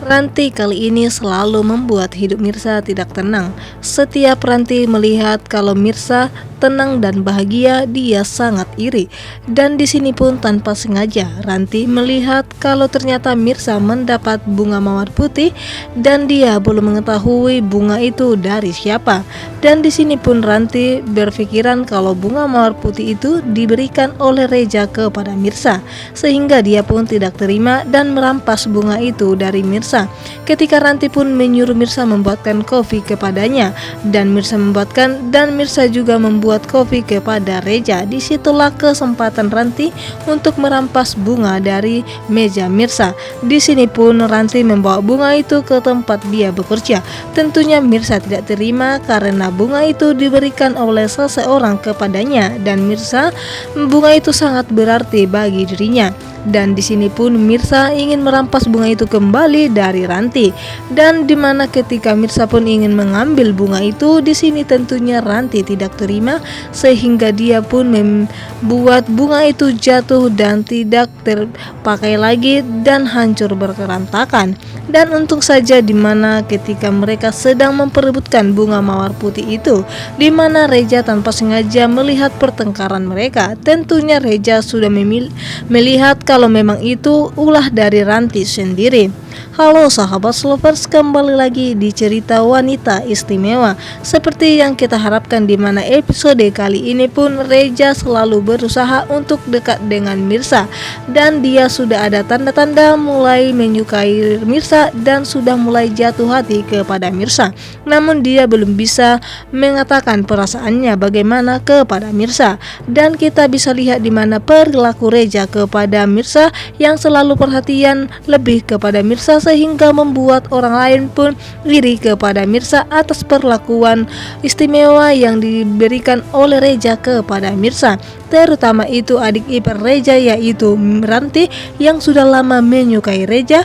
Ranti kali ini selalu membuat hidup Mirsa tidak tenang. Setiap Ranti melihat kalau Mirsa tenang dan bahagia, dia sangat iri. Dan di sini pun tanpa sengaja Ranti melihat kalau ternyata Mirsa mendapat bunga mawar putih dan dia belum mengetahui bunga itu dari siapa. Dan di sini pun Ranti berpikiran kalau bunga mawar putih itu diberikan oleh Reja kepada Mirsa, sehingga dia pun tidak terima dan merampas bunga itu dari Mirsa. Ketika Ranti pun menyuruh Mirsa membuatkan kopi kepadanya, dan Mirsa membuatkan, dan Mirsa juga membuat kopi kepada Reja. Disitulah kesempatan Ranti untuk merampas bunga dari meja Mirsa. Di sini pun Ranti membawa bunga itu ke tempat dia bekerja. Tentunya Mirsa tidak terima karena bunga itu diberikan oleh seseorang kepadanya, dan Mirsa, bunga itu sangat berarti bagi dirinya. Dan di sini pun Mirsa ingin merampas bunga itu kembali dari Ranti. Dan dimana ketika Mirsa pun ingin mengambil bunga itu, di sini tentunya Ranti tidak terima, sehingga dia pun membuat bunga itu jatuh dan tidak terpakai lagi dan hancur berantakan. Dan untung saja dimana ketika mereka sedang memperebutkan bunga mawar putih itu, dimana Reja tanpa sengaja melihat pertengkaran mereka. Tentunya Reja sudah melihat kalau memang itu ulah dari Ranti sendiri. Halo sahabat lovers, kembali lagi di cerita wanita istimewa. Seperti yang kita harapkan, di mana episode kali ini pun Reja selalu berusaha untuk dekat dengan Mirsa, dan dia sudah ada tanda-tanda mulai menyukai Mirsa dan sudah mulai jatuh hati kepada Mirsa. Namun dia belum bisa mengatakan perasaannya bagaimana kepada Mirsa, dan kita bisa lihat di mana perilaku Reja kepada Mirsa yang selalu perhatian lebih kepada Mirsa, sehingga membuat orang lain pun iri kepada Mirsa atas perlakuan istimewa yang diberikan oleh Reja kepada Mirsa. Terutama itu adik ipar Reja, yaitu Ranti, yang sudah lama menyukai Reja.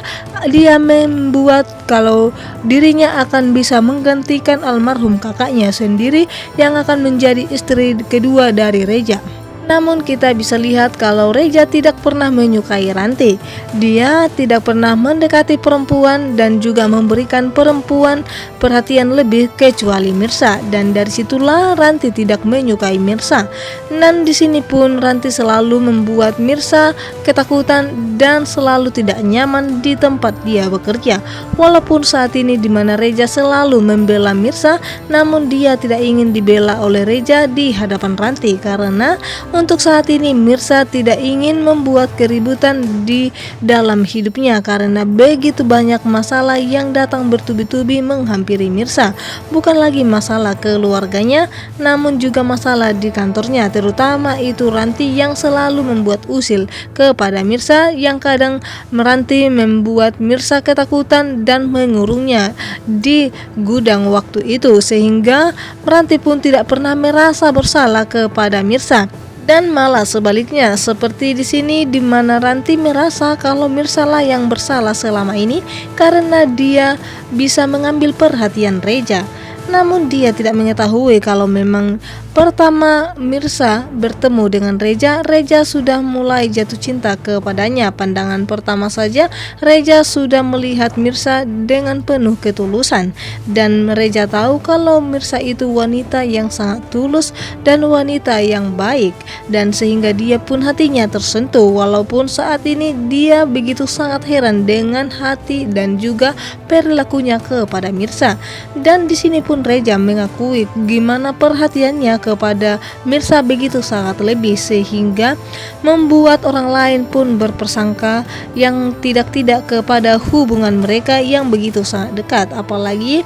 Dia membuat kalau dirinya akan bisa menggantikan almarhum kakaknya sendiri yang akan menjadi istri kedua dari Reja. Namun kita bisa lihat kalau Reja tidak pernah menyukai Ranti. Dia tidak pernah mendekati perempuan dan juga memberikan perempuan perhatian lebih kecuali Mirsa. Dan dari situlah Ranti tidak menyukai Mirsa. Dan di sini pun Ranti selalu membuat Mirsa ketakutan dan selalu tidak nyaman di tempat dia bekerja. Walaupun saat ini di mana Reja selalu membela Mirsa, namun dia tidak ingin dibela oleh Reja di hadapan Ranti, karena untuk saat ini Mirsa tidak ingin membuat keributan di dalam hidupnya karena begitu banyak masalah yang datang bertubi-tubi menghampiri Mirsa. Bukan lagi masalah keluarganya, namun juga masalah di kantornya, terutama itu Ranti yang selalu membuat usil kepada Mirsa, yang kadang Ranti membuat Mirsa ketakutan dan mengurungnya di gudang waktu itu, sehingga Ranti pun tidak pernah merasa bersalah kepada Mirsa. Dan malah sebaliknya, seperti di sini di mana Ranti merasa kalau Mirsa lah yang bersalah selama ini karena dia bisa mengambil perhatian Reja. Namun dia tidak mengetahui kalau memang pertama Mirsa bertemu dengan Reja, Reja sudah mulai jatuh cinta kepadanya. Pandangan pertama saja Reja sudah melihat Mirsa dengan penuh ketulusan, dan Reja tahu kalau Mirsa itu wanita yang sangat tulus dan wanita yang baik, dan sehingga dia pun hatinya tersentuh. Walaupun saat ini dia begitu sangat heran dengan hati dan juga perilakunya kepada Mirsa. Dan di sini pun Reja mengakui gimana perhatiannya kepada Mirsa begitu sangat lebih, sehingga membuat orang lain pun berpersangka yang tidak-tidak kepada hubungan mereka yang begitu sangat dekat, apalagi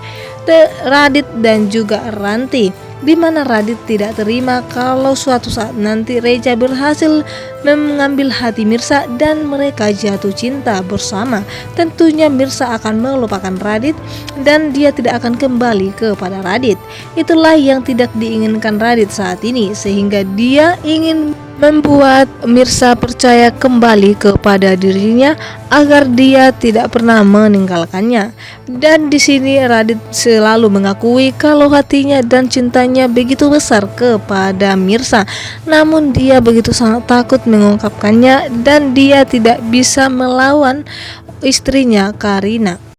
Radit dan juga Ranti, di mana Radit tidak terima kalau suatu saat nanti Reja berhasil mengambil hati Mirsa dan mereka jatuh cinta bersama. Tentunya Mirsa akan melupakan Radit dan dia tidak akan kembali kepada Radit. Itulah yang tidak diinginkan Radit saat ini, sehingga dia ingin membuat Mirsa percaya kembali kepada dirinya agar dia tidak pernah meninggalkannya. Dan di sini Radit selalu mengakui kalau hatinya dan cintanya begitu besar kepada Mirsa, namun dia begitu sangat takut mengungkapkannya dan dia tidak bisa melawan istrinya Karina.